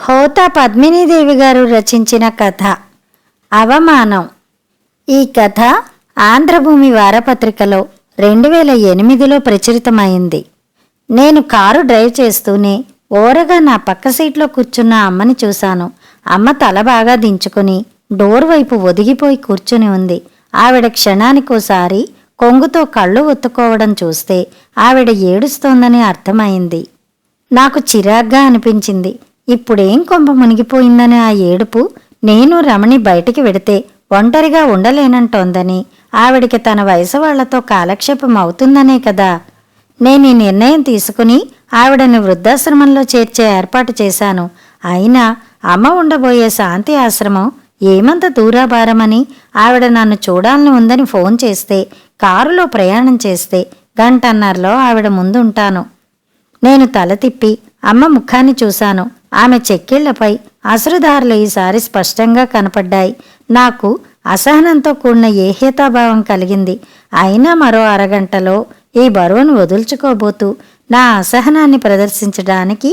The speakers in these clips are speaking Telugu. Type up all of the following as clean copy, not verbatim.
హోతా పద్మినీదేవి గారు రచించిన కథ అవమానం. ఈ కథ ఆంధ్రభూమి వారపత్రికలో 2008లో ప్రచురితమైంది. నేను కారు డ్రైవ్ చేస్తూనే ఓరగా నా పక్క సీట్లో కూర్చున్న అమ్మని చూశాను. అమ్మ తల బాగా దించుకుని డోర్ వైపు ఒదిగిపోయి కూర్చుని ఉంది. ఆవిడ క్షణానికోసారి కొంగుతో కళ్ళు ఒత్తుకోవడం చూస్తే ఆవిడ ఏడుస్తోందని అర్థమైంది. నాకు చిరాగ్గా అనిపించింది. ఇప్పుడేం కొంప మునిగిపోయిందని ఆ ఏడుపు. నేను రమణి బయటికి వెడితే ఒంటరిగా ఉండలేనంటోందని, ఆవిడికి తన వయసు వాళ్లతో కాలక్షేపం అవుతుందనే కదా నేను ఈ నిర్ణయం తీసుకుని ఆవిడని వృద్ధాశ్రమంలో చేర్చే ఏర్పాటు చేశాను. అయినా అమ్మ ఉండబోయే శాంతి ఆశ్రమం ఏమంత దూరాభారమని ఆవిడ నన్ను చూడాలని ఉందని ఫోన్ చేస్తే, కారులో ప్రయాణం చేస్తే గంటన్నరలో ఆవిడ ముందుంటాను. నేను తల తిప్పి అమ్మ ముఖాన్ని చూశాను. ఆమె చెక్కిళ్లపై అశ్రుధారలు ఈసారి స్పష్టంగా కనపడ్డాయి. నాకు అసహనంతో కూడిన ఏహ్యతాభావం కలిగింది. అయినా మరో అరగంటలో ఈ బరువును వదుల్చుకోబోతూ నా అసహనాన్ని ప్రదర్శించడానికి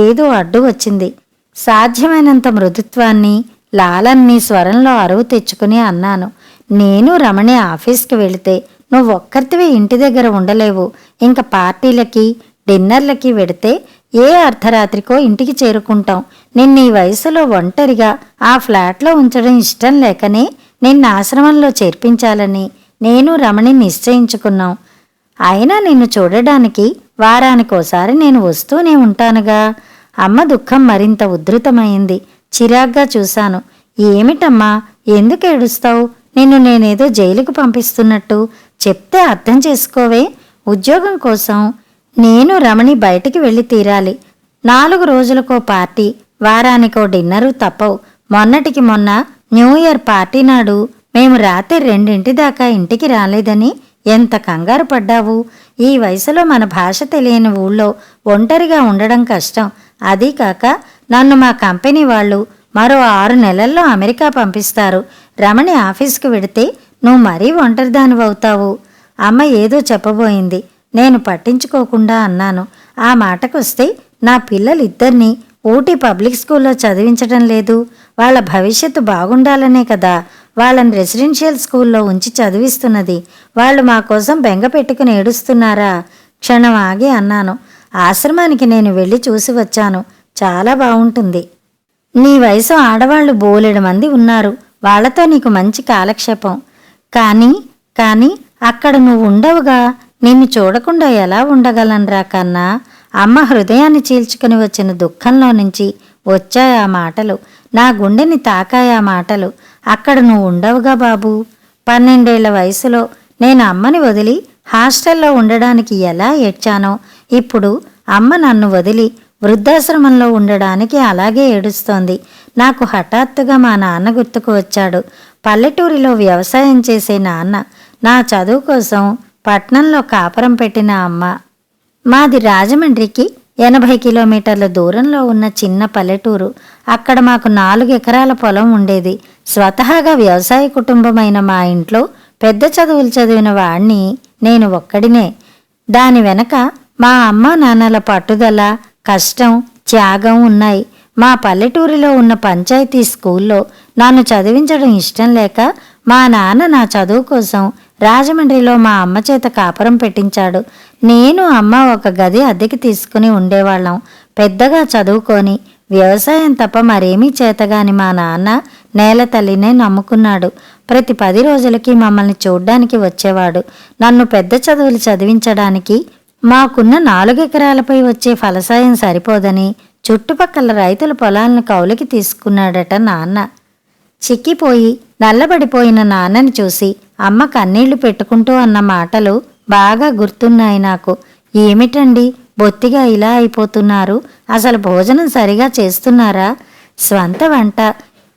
ఏదో అడ్డు వచ్చింది. సాధ్యమైనంత మృదుత్వాన్ని, లాలన్ని స్వరంలో అరువు తెచ్చుకుని అన్నాను. నేను రమణి ఆఫీస్కి వెళితే నువ్వొక్కరితివే ఇంటి దగ్గర ఉండలేవు. ఇంక పార్టీలకి, డిన్నర్లకి వెడితే ఏ అర్ధరాత్రికో ఇంటికి చేరుకుంటాం. నిన్నీ వయసులో ఒంటరిగా ఆ ఫ్లాట్లో ఉంచడం ఇష్టం లేకనే నిన్ను ఆశ్రమంలో చేర్పించాలని నేను రమణి నిశ్చయించుకున్నాం. అయినా నిన్ను చూడడానికి వారానికోసారి నేను వస్తూనే ఉంటానుగా. అమ్మ దుఃఖం మరింత ఉధృతమైంది. చిరాగ్గా చూశాను. ఏమిటమ్మా, ఎందుకు ఏడుస్తావు? నిన్ను నేనేదో జైలుకు పంపిస్తున్నట్టు చెప్తే అర్థం చేసుకోవే. ఉద్యోగం కోసం నేను రమణి బయటికి వెళ్ళి తీరాలి. 4 రోజులకో పార్టీ, వారానికో డిన్నరు తప్పవు. మొన్నటికి మొన్న న్యూ ఇయర్ పార్టీ నాడు మేము రాత్రి 2 దాకా ఇంటికి రాలేదని ఎంత కంగారు పడ్డావు. ఈ వయసులో మన భాష తెలియని ఊళ్ళో ఒంటరిగా ఉండడం కష్టం. అదీ కాక నన్ను మా కంపెనీ వాళ్ళు మరో 6 నెలల్లో అమెరికా పంపిస్తారు. రమణి ఆఫీస్కి వెడితే నువ్వు మరీ ఒంటరిదానివవుతావు. అమ్మ ఏదో చెప్పబోయింది. నేను పట్టించుకోకుండా అన్నాను. ఆ మాటకొస్తే నా పిల్లలిద్దరినీ ఊటీ పబ్లిక్ స్కూల్లో చదివించడం లేదు. వాళ్ళ భవిష్యత్తు బాగుండాలనే కదా వాళ్ళని రెసిడెన్షియల్ స్కూల్లో ఉంచి చదివిస్తున్నది. వాళ్ళు మా కోసం బెంగ పెట్టుకుని ఏడుస్తున్నారా? క్షణం ఆగి అన్నాను. ఆశ్రమానికి నేను వెళ్ళి చూసి వచ్చాను. చాలా బాగుంటుంది. నీ వయసు ఆడవాళ్లు బోలెడు మంది ఉన్నారు. వాళ్లతో నీకు మంచి కాలక్షేపం. కానీ అక్కడ నువ్వు ఉండవుగా. నిన్ను చూడకుండా ఎలా ఉండగలనరా కన్నా? అమ్మ హృదయాన్ని చీల్చుకుని వచ్చిన దుఃఖంలో నుంచి వచ్చాయి ఆ మాటలు. నా గుండెని తాకాయి ఆ మాటలు. అక్కడ నువ్వు ఉండవుగా బాబూ. 12 ఏళ్ల వయసులో నేను అమ్మని వదిలి హాస్టల్లో ఉండడానికి ఎలా ఏడ్చానో, ఇప్పుడు అమ్మ నన్ను వదిలి వృద్ధాశ్రమంలో ఉండడానికి అలాగే ఏడుస్తోంది. నాకు హఠాత్తుగా మా నాన్న గుర్తుకు వచ్చాడు. పల్లెటూరిలో వ్యవసాయం చేసే నాన్న, నా చదువు కోసం పట్నంలో కాపురం పెట్టిన అమ్మ. మాది రాజమండ్రికి 80 కిలోమీటర్ల దూరంలో ఉన్న చిన్న పల్లెటూరు. అక్కడ మాకు 4 ఎకరాల పొలం ఉండేది. స్వతహాగా వ్యవసాయ కుటుంబమైన మా ఇంట్లో పెద్ద చదువులు చదివిన వాణ్ణి నేను ఒక్కడినే. దాని వెనక మా అమ్మ నాన్నల పట్టుదల, కష్టం, త్యాగం ఉన్నాయి. మా పల్లెటూరిలో ఉన్న పంచాయతీ స్కూల్లో నన్ను చదివించడం ఇష్టం లేక మా నాన్న నా చదువు కోసం రాజమండ్రిలో మా అమ్మ చేత కాపురం పెట్టించాడు. నేను అమ్మ ఒక గది అద్దెకి తీసుకుని ఉండేవాళ్ళం. పెద్దగా చదువుకొని వ్యవసాయం తప్ప మరేమీ చేతగాని మా నాన్న నేల తల్లినే నమ్ముకున్నాడు. ప్రతి 10 రోజులకి మమ్మల్ని చూడ్డానికి వచ్చేవాడు. నన్ను పెద్ద చదువులు చదివించడానికి మాకున్న 4 ఎకరాలపై వచ్చే ఫలసాయం సరిపోదని చుట్టుపక్కల రైతుల పొలాలను కౌలుకి తీసుకున్నాడట నాన్న. చిక్కిపోయి నల్లబడిపోయిన నాన్నని చూసి అమ్మ కన్నీళ్లు పెట్టుకుంటూ అన్న మాటలు బాగా గుర్తున్నాయి నాకు. ఏమిటండి బొత్తిగా ఇలా అయిపోతున్నారు? అసలు భోజనం సరిగా చేస్తున్నారా? స్వంత వంట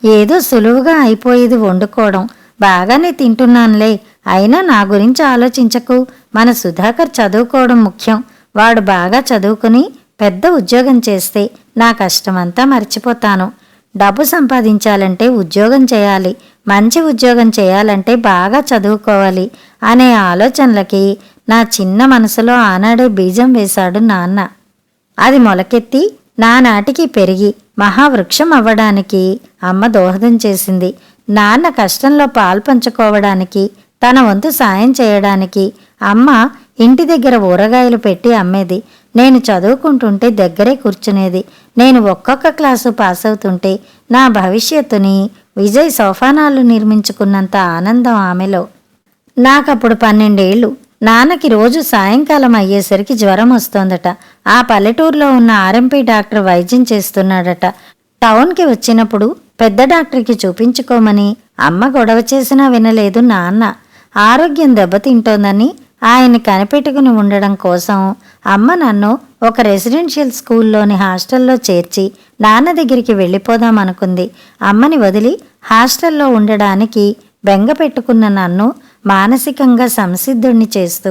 ఏదో సులువుగా అయిపోయేది వండుకోవడం. బాగానే తింటున్నానులే. అయినా నా గురించి ఆలోచించకు. మన సుధాకర్ చదువుకోవడం ముఖ్యం. వాడు బాగా చదువుకుని పెద్ద ఉద్యోగం చేస్తే నా కష్టమంతా మర్చిపోతాను. డబ్బు సంపాదించాలంటే ఉద్యోగం చేయాలి. మంచి ఉద్యోగం చేయాలంటే బాగా చదువుకోవాలి అనే ఆలోచనలకి నా చిన్న మనసులో ఆనాడే బీజం వేశాడు నాన్న. అది మొలకెత్తి నానాటికి పెరిగి మహావృక్షం అవ్వడానికి అమ్మ దోహదం చేసింది. నాన్న కష్టంలో పాలు పంచుకోవడానికి, తన వంతు సాయం చేయడానికి అమ్మ ఇంటి దగ్గర ఊరగాయలు పెట్టి అమ్మేది. నేను చదువుకుంటుంటే దగ్గరే కూర్చునేది. నేను ఒక్కొక్క క్లాసు పాస్ అవుతుంటే నా భవిష్యత్తుని విజయ్ సోపానాలు నిర్మించుకున్నంత ఆనందం ఆమెలో. నాకప్పుడు 12 ఏళ్ళు. నాన్నకి రోజు సాయంకాలం అయ్యేసరికి జ్వరం వస్తోందట. ఆ పల్లెటూరులో ఉన్న ఆర్ఎంపీ డాక్టర్ వైద్యం చేస్తున్నాడట. టౌన్కి వచ్చినప్పుడు పెద్ద డాక్టర్కి చూపించుకోమని అమ్మ గొడవ చేసినా వినలేదు నాన్న. ఆరోగ్యం దెబ్బతింటోందని ఆయన్ని కనిపెట్టుకుని ఉండడం కోసం అమ్మ నన్ను ఒక రెసిడెన్షియల్ స్కూల్లోని హాస్టల్లో చేర్చి నాన్న దగ్గరికి వెళ్ళిపోదామనుకుంది. అమ్మని వదిలి హాస్టల్లో ఉండడానికి బెంగ పెట్టుకున్న నన్ను మానసికంగా సంసిద్ధుణ్ణి చేస్తూ,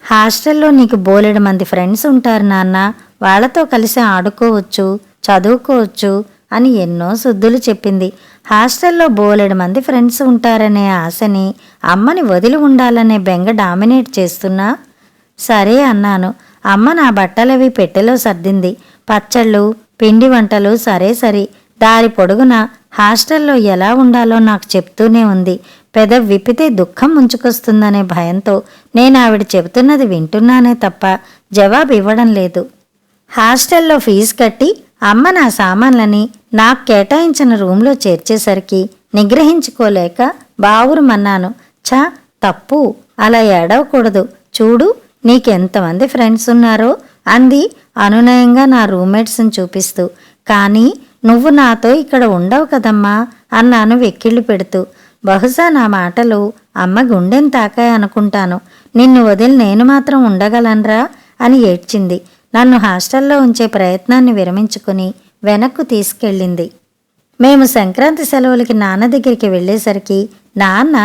హాస్టల్లో నీకు బోలెడు మంది ఫ్రెండ్స్ ఉంటారు నాన్న, వాళ్లతో కలిసి ఆడుకోవచ్చు, చదువుకోవచ్చు అని ఎన్నో సుద్దులు చెప్పింది. హాస్టల్లో బోలెడు మంది ఫ్రెండ్స్ ఉంటారనే ఆశని, అమ్మని వదిలి ఉండాలనే బెంగ డామినేట్ చేస్తున్నా సరే అన్నాను. అమ్మ నా బట్టలవి పెట్టెలో సర్దింది. పచ్చళ్ళు, పిండి వంటలు సరే సరి. దారి పొడుగున హాస్టల్లో ఎలా ఉండాలో నాకు చెప్తూనే ఉంది. పెదవి విప్పితే దుఃఖం ముంచుకొస్తుందనే భయంతో నేను ఆవిడ చెబుతున్నది వింటున్నానే తప్ప జవాబు ఇవ్వడం లేదు. హాస్టల్లో ఫీజు కట్టి అమ్మ నా సామాన్లని నాకు కేటాయించిన రూంలో చేర్చేసరికి నిగ్రహించుకోలేక బావురుమన్నాను. ఛా, తప్పు, అలా ఏడవకూడదు. చూడు నీకెంతమంది ఫ్రెండ్స్ ఉన్నారో అంది అనునయంగా నా రూమ్మేట్స్ని చూపిస్తూ. కానీ నువ్వు నాతో ఇక్కడ ఉండవు కదమ్మా అన్నాను వెక్కిళ్ళు పెడుతూ. బహుశా నా మాటలు అమ్మ గుండెని తాకాయనుకుంటాను. నిన్ను వదిలి నేను మాత్రం ఉండగలనరా అని ఏడ్చింది. నన్ను హాస్టల్లో ఉంచే ప్రయత్నాన్ని విరమించుకుని వెనక్కు తీసుకెళ్ళింది. మేము సంక్రాంతి సెలవులకి నాన్న దగ్గరికి వెళ్ళేసరికి నాన్న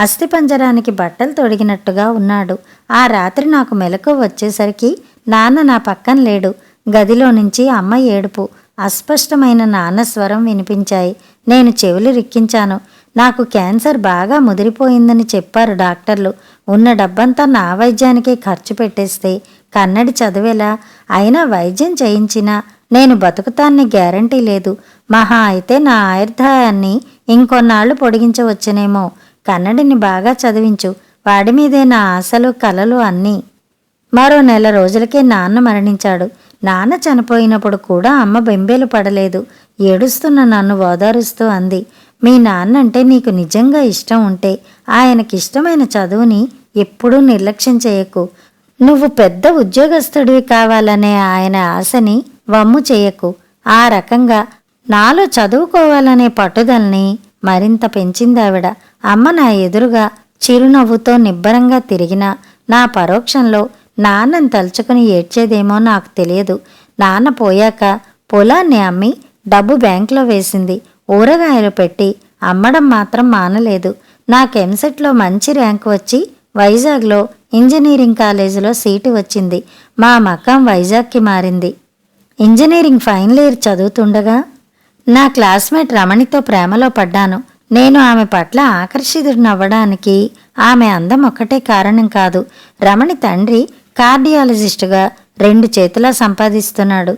అస్థిపంజరానికి బట్టలు తొడిగినట్టుగా ఉన్నాడు. ఆ రాత్రి నాకు మెలకువ వచ్చేసరికి నాన్న నా పక్కన లేడు. గదిలో నుంచి అమ్మ ఏడుపు, అస్పష్టమైన నాన్న స్వరం వినిపించాయి. నేను చెవులు రిక్కించాను. నాకు క్యాన్సర్ బాగా ముదిరిపోయిందని చెప్పారు డాక్టర్లు. ఉన్న డబ్బంతా నా వైద్యానికే ఖర్చు పెట్టేస్తే కన్నడి చదివేలా? అయినా వైద్యం చేయించినా నేను బతుకుతాన్ని గ్యారంటీ లేదు. మహా అయితే నా ఆయుర్దాయాన్ని ఇంకొన్నాళ్లు పొడిగించవచ్చునేమో. కన్నడిని బాగా చదివించు, వాడి మీదే నా ఆశలు కలలు అన్నీ. మరో 1 నెల రోజులకే నాన్న మరణించాడు. నాన్న చనిపోయినప్పుడు కూడా అమ్మ బెంబేలు పడలేదు. ఏడుస్తున్న నన్ను ఓదారుస్తూ అంది, మీ నాన్నంటే నీకు నిజంగా ఇష్టం ఉంటే ఆయనకిష్టమైన చదువుని ఎప్పుడూ నిర్లక్ష్యం చేయకు. నువ్వు పెద్ద ఉద్యోగస్తుడివి కావాలనే ఆయన ఆశని వమ్ము చేయకు. ఆ రకంగా నాలో చదువుకోవాలనే పట్టుదలని మరింత పెంచిందావిడ. అమ్మ నా ఎదురుగా చిరునవ్వుతో నిబ్బరంగా తిరిగినా నా పరోక్షంలో నాన్నని తలుచుకుని ఏడ్చేదేమో నాకు తెలియదు. నాన్న పోయాక పొలాన్ని అమ్మి డబ్బు బ్యాంకులో వేసింది. ఊరగాయలు పెట్టి అమ్మడం మాత్రం మానలేదు. నాకు ఎంసెట్లో మంచి ర్యాంకు వచ్చి వైజాగ్లో ఇంజనీరింగ్ కాలేజీలో సీటు వచ్చింది. మా మకాం వైజాగ్కి మారింది. ఇంజనీరింగ్ ఫైనల్ ఇయర్ చదువుతుండగా నా క్లాస్మేట్ రమణితో ప్రేమలో పడ్డాను. నేను ఆమె పట్ల ఆకర్షితుడినవ్వడానికి ఆమె అందం ఒక్కటే కారణం కాదు. రమణి తండ్రి కార్డియాలజిస్టుగా 2 చేతులా సంపాదిస్తున్నాడు.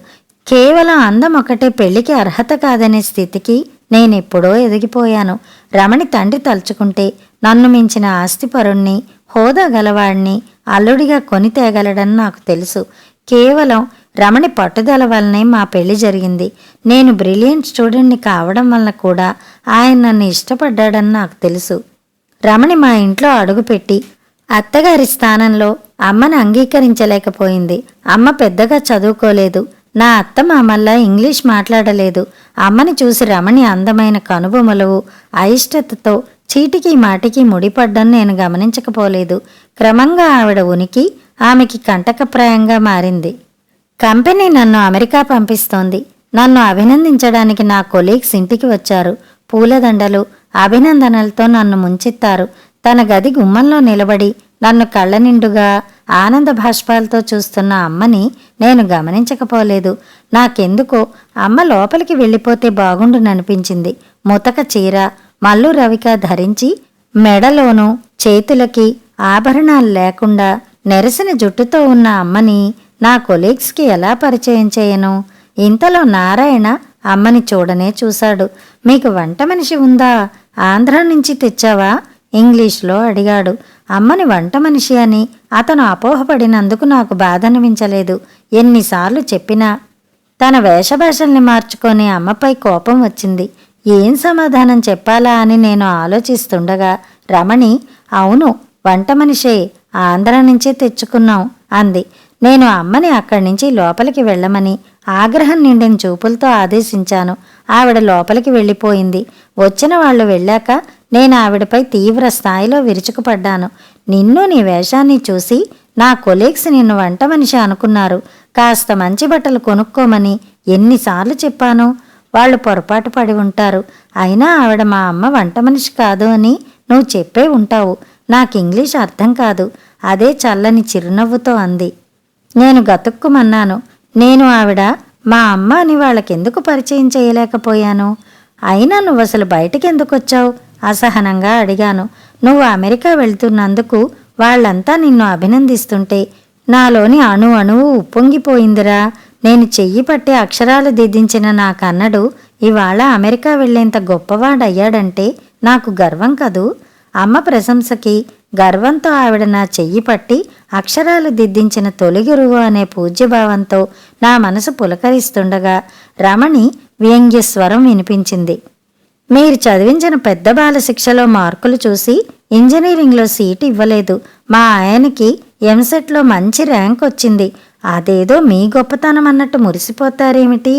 కేవలం అందం ఒకటే పెళ్లికి అర్హత కాదనే స్థితికి నేనెప్పుడో ఎదిగిపోయాను. రమణి తండ్రి తలుచుకుంటే నన్ను మించిన ఆస్తిపరుణ్ణి, హోదా గలవాడిని అల్లుడిగా కొని తేగలడని నాకు తెలుసు. కేవలం రమణి పట్టుదల వల్లనే మా పెళ్లి జరిగింది. నేను బ్రిలియంట్ స్టూడెంట్ని కావడం వలన కూడా ఆయన నన్ను ఇష్టపడ్డాడని నాకు తెలుసు. రమణి మా ఇంట్లో అడుగుపెట్టి అత్తగారి స్థానంలో అమ్మను అంగీకరించలేకపోయింది. అమ్మ పెద్దగా చదువుకోలేదు. నా అత్త మామల్లా ఇంగ్లీష్ మాట్లాడలేదు. అమ్మని చూసి రమణి అందమైన కనుబొమలు అయిష్టతతో చీటికి మాటికి ముడిపడ్డం నేను గమనించకపోలేదు. క్రమంగా ఆవిడ ఉనికి ఆమెకి కంటకప్రాయంగా మారింది. కంపెనీ నన్ను అమెరికా పంపిస్తోంది. నన్ను అభినందించడానికి నా కొలీగ్స్ ఇంటికి వచ్చారు. పూలదండలు, అభినందనలతో నన్ను ముంచెత్తారు. తన గది గుమ్మంలో నిలబడి నన్ను కళ్ళ నిండుగా ఆనంద భాష్పాలతో చూస్తున్న అమ్మని నేను గమనించకపోలేదు. నాకెందుకో అమ్మ లోపలికి వెళ్ళిపోతే బాగుండుననిపించింది. ముతక చీర, మల్లు రవిక ధరించి మెడలోనూ చేతులకి ఆభరణాలు లేకుండా నెరసిన జుట్టుతో ఉన్న అమ్మని నా కొలీగ్స్కి ఎలా పరిచయం చేయను? ఇంతలో నారాయణ అమ్మని చూడనే చూశాడు. మీకు వంట మనిషి ఉందా? ఆంధ్ర నుంచి తెచ్చావా? ఇంగ్లీష్లో అడిగాడు. అమ్మని వంట మనిషి అని అతను అపోహపడినందుకు నాకు బాధ అనిపించలేదు. ఎన్నిసార్లు చెప్పినా తన వేషభాషల్ని మార్చుకొని అమ్మపై కోపం వచ్చింది. ఏం సమాధానం చెప్పాలా అని నేను ఆలోచిస్తుండగా రమణి, అవును వంట మనిషే, ఆంధ్ర నుంచే తెచ్చుకున్నాం అంది. నేను అమ్మని అక్కడి నుంచి లోపలికి వెళ్ళమని ఆగ్రహం నిండిన చూపులతో ఆదేశించాను. ఆవిడ లోపలికి వెళ్ళిపోయింది. వచ్చిన వాళ్ళు వెళ్ళాక నేను ఆవిడపై తీవ్ర స్థాయిలో విరుచుకుపడ్డాను. నిన్ను నీ వేషాన్ని చూసి నా కొలీగ్స్ నిన్ను వంట మనిషి అనుకున్నారు. కాస్త మంచి బట్టలు కొనుక్కోమని ఎన్నిసార్లు చెప్పాను? వాళ్ళు పొరపాటు పడి ఉంటారు. అయినా ఆవిడ మా అమ్మ వంట మనిషి కాదు అని నువ్వు చెప్పే ఉంటావు. నాకు ఇంగ్లీష్ అర్థం కాదు. అదే చల్లని చిరునవ్వుతో అంది. నేను గతుక్కుమన్నాను. నేను ఆవిడ మా అమ్మ అని వాళ్ళకెందుకు పరిచయం చేయలేకపోయాను? అయినా నువ్వసలు బయటికెందుకొచ్చావు? అసహనంగా అడిగాను. నువ్వు అమెరికా వెళ్తున్నందుకు వాళ్ళంతా నిన్ను అభినందిస్తుంటే నాలోని అణువు ఉప్పొంగిపోయిందిరా. నేను చెయ్యి పట్టి అక్షరాలు దిద్దించిన నా కన్నడు ఇవాళ అమెరికా వెళ్లేంత గొప్పవాడయ్యాడంటే నాకు గర్వం కదూ. అమ్మ ప్రశంసకి గర్వంతో ఆవిడ నా చెయ్యి పట్టి అక్షరాలు దిద్దించిన తొలి గురువు అనే పూజ్యభావంతో నా మనసు పులకరిస్తుండగా రమణి వ్యంగ్యస్వరం వినిపించింది. మీరు చదివించిన పెద్ద బాల శిక్షలో మార్కులు చూసి ఇంజనీరింగ్లో సీటు ఇవ్వలేదు. మా ఆయనకి ఎంసెట్లో మంచి ర్యాంక్ వచ్చింది. అదేదో మీ గొప్పతనం అన్నట్టు మురిసిపోతారేమిటి?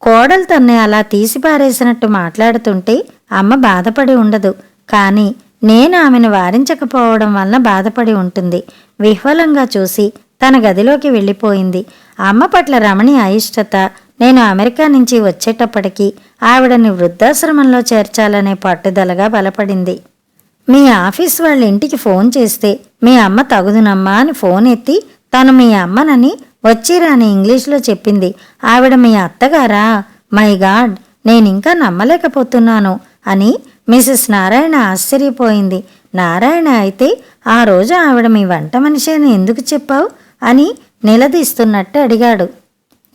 కోడలు తన్నే అలా తీసిపారేసినట్టు మాట్లాడుతుంటే అమ్మ బాధపడి ఉండదు. కానీ నేను ఆమెను వారించకపోవడం వలన బాధపడి ఉంటుంది. విహ్వలంగా చూసి తన గదిలోకి వెళ్ళిపోయింది. అమ్మ పట్ల రమణి అయిష్టత నేను అమెరికా నుంచి వచ్చేటప్పటికి ఆవిడని వృద్ధాశ్రమంలో చేర్చాలనే పట్టుదలగా బలపడింది. మీ ఆఫీస్ వాళ్ళ ఇంటికి ఫోన్ చేస్తే మీ అమ్మ తగుదునమ్మా అని ఫోన్ ఎత్తి తను మీ అమ్మనని వచ్చిరాని ఇంగ్లీష్లో చెప్పింది. ఆవిడ మీ అత్తగారా? మై గాడ్, నేనింకా నమ్మలేకపోతున్నాను అని మిసెస్ నారాయణ ఆశ్చర్యపోయింది. నారాయణ అయితే ఆ రోజు ఆవిడ మీ వంట మనిషి అని ఎందుకు చెప్పావు అని నిలదీస్తున్నట్టు అడిగాడు.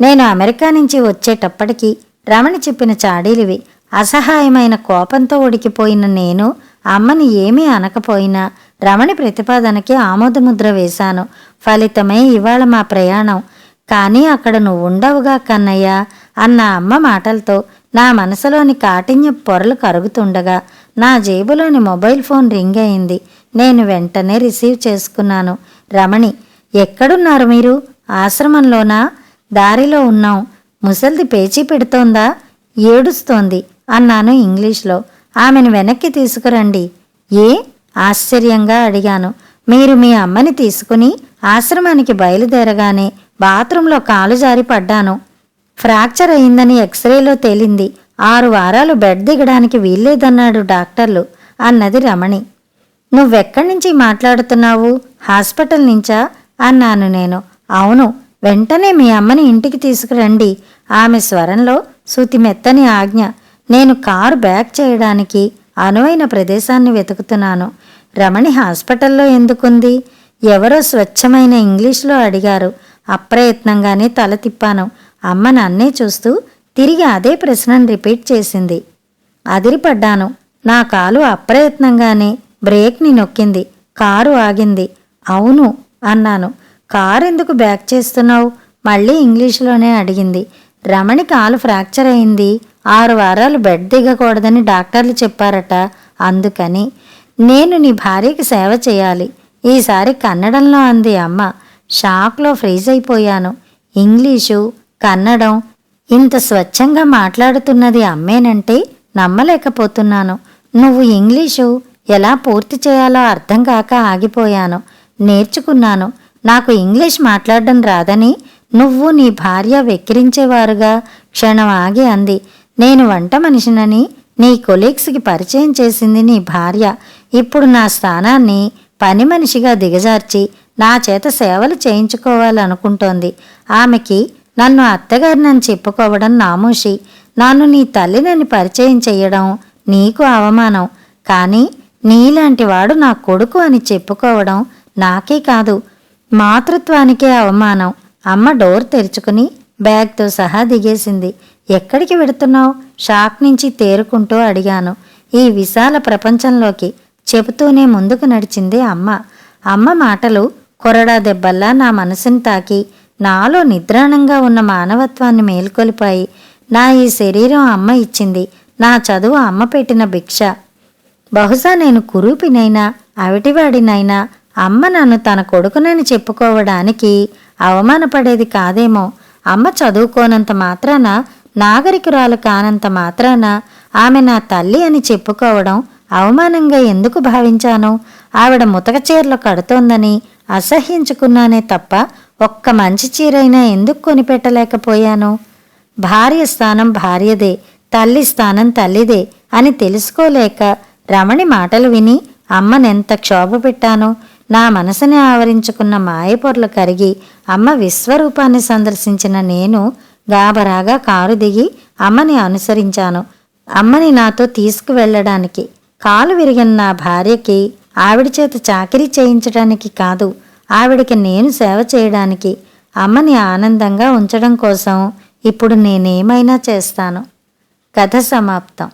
నేను అమెరికా నుంచి వచ్చేటప్పటికి రమణి చెప్పిన చాడీలివి. అసహాయమైన కోపంతో ఉడికిపోయిన నేను అమ్మని ఏమీ అనకపోయినా రమణి ప్రతిపాదనకి ఆమోదముద్ర వేశాను. ఫలితమే ఇవాళ మా ప్రయాణం. కానీ అక్కడ నువ్వుండవుగా కన్నయ్య అన్న అమ్మ మాటలతో నా మనసులోని కాఠిన్య పొరలు కరుగుతుండగా నా జేబులోని మొబైల్ ఫోన్ రింగ్ అయింది. నేను వెంటనే రిసీవ్ చేసుకున్నాను. రమణి, ఎక్కడున్నారు మీరు? ఆశ్రమంలోనా? దారిలో ఉన్నాం. ముసల్ది పేచీ పెడుతోందా? ఏడుస్తోంది అన్నాను ఇంగ్లీష్లో. ఆమెను వెనక్కి తీసుకురండి. ఏ? ఆశ్చర్యంగా అడిగాను. మీరు మీ అమ్మని తీసుకుని ఆశ్రమానికి బయలుదేరగానే బాత్రూంలో కాలు జారి పడ్డాను. ఫ్రాక్చర్ అయిందని ఎక్స్రేలో తేలింది. 6 వారాలు బెడ్ దిగడానికి వీల్లేదన్నాడు డాక్టర్లు అన్నది రమణి. నువ్వెక్కడి నుంచి మాట్లాడుతున్నావు? హాస్పిటల్ నుంచా అన్నాను నేను. అవును, వెంటనే మీ అమ్మని ఇంటికి తీసుకురండి. ఆమె స్వరంలో శృతిమెత్తని ఆజ్ఞ. నేను కారు బ్యాక్ చేయడానికి అనువైన ప్రదేశాన్ని వెతుకుతున్నాను. రమణి హాస్పిటల్లో ఎందుకుంది? ఎవరో స్వచ్ఛమైన ఇంగ్లీష్లో అడిగారు. అప్రయత్నంగానే తల తిప్పాను. అమ్మ నన్నే చూస్తూ తిరిగి అదే ప్రశ్నను రిపీట్ చేసింది. అదిరిపడ్డాను. నా కాలు అప్రయత్నంగానే బ్రేక్ని నొక్కింది. కారు ఆగింది. అవును అన్నాను. కారు ఎందుకు బ్యాక్ చేస్తున్నావు? మళ్ళీ ఇంగ్లీష్లోనే అడిగింది. రమణి కాలు ఫ్రాక్చర్ అయింది. 6 వారాలు బెడ్ దిగకూడదని డాక్టర్లు చెప్పారట. అందుకని నేను నీ భార్యకి సేవ చేయాలి. ఈసారి కన్నడంలో అంది అమ్మ. షాక్లో ఫ్రీజ్ అయిపోయాను. ఇంగ్లీషు, కన్నడం ఇంత స్వచ్ఛంగా మాట్లాడుతున్నది అమ్మేనంటే నమ్మలేకపోతున్నాను. నువ్వు ఇంగ్లీషు ఎలా పూర్తి చేయాలో అర్థం కాక ఆగిపోయాను. నేర్చుకున్నాను. నాకు ఇంగ్లీష్ మాట్లాడడం రాదని నువ్వు నీ భార్య వెక్కిరించేవారుగా. క్షణం ఆగి అంది. నేను వంట మనిషినని నీ కొలీగ్స్కి పరిచయం చేసింది నీ భార్య. ఇప్పుడు నా స్థానాన్ని పని మనిషిగా దిగజార్చి నా చేత సేవలు చేయించుకోవాలనుకుంటోంది. ఆమెకి నన్ను అత్తగారినని చెప్పుకోవడం నామూషి. నన్ను నీ తల్లినని పరిచయం చెయ్యడం నీకు అవమానం. కానీ నీలాంటి వాడు నా కొడుకు అని చెప్పుకోవడం నాకే కాదు, మాతృత్వానికే అవమానం. అమ్మ డోర్ తెరుచుకుని బ్యాగ్తో సహా దిగేసింది. ఎక్కడికి వెడుతున్నావు? షాక్ నుంచి తేరుకుంటూ అడిగాను. ఈ విశాల ప్రపంచంలోకి చెబుతూనే ముందుకు నడిచింది అమ్మ. అమ్మ మాటలు కొరడా దెబ్బల్లా నా మనసుని తాకి నాలో నిద్రాణంగా ఉన్న మానవత్వాన్ని మేల్కొలిపాయి. నా ఈ శరీరం అమ్మ ఇచ్చింది, నా చదువు అమ్మ పెట్టిన భిక్ష. బహుశా నేను కురూపినైనా అవిటివాడినైనా అమ్మ నన్ను తన కొడుకునని చెప్పుకోవడానికి అవమానపడేది కాదేమో. అమ్మ చదువుకోనంత మాత్రాన, నాగరికురాలు కానంత మాత్రాన ఆమె నా తల్లి అని చెప్పుకోవడం అవమానంగా ఎందుకు భావించాను? ఆవిడ ముతక చీరలు కడుతోందని అసహ్యించుకున్నానే తప్ప ఒక్క మంచి చీరైనా ఎందుకు కొనిపెట్టలేకపోయాను? భార్య స్థానం భార్యదే, తల్లి స్థానం తల్లిదే అని తెలుసుకోలేక రమణి మాటలు విని అమ్మనెంత క్షోభ పెట్టాను. నా మనసుని ఆవరించుకున్న మాయపొరలు కరిగి అమ్మ విశ్వరూపాన్ని సందర్శించిన నేను గాబరాగా కారు దిగి అమ్మని అనుసరించాను. అమ్మని నాతో తీసుకువెళ్ళడానికి. కాలు విరిగిన నా భార్యకి ఆవిడ చేత చాకిరీ చేయించడానికి కాదు, ఆవిడికి నేను సేవ చేయడానికి, అమ్మని ఆనందంగా ఉంచడం కోసం ఇప్పుడు నేనేమైనా చేస్తాను. కథ సమాప్తం.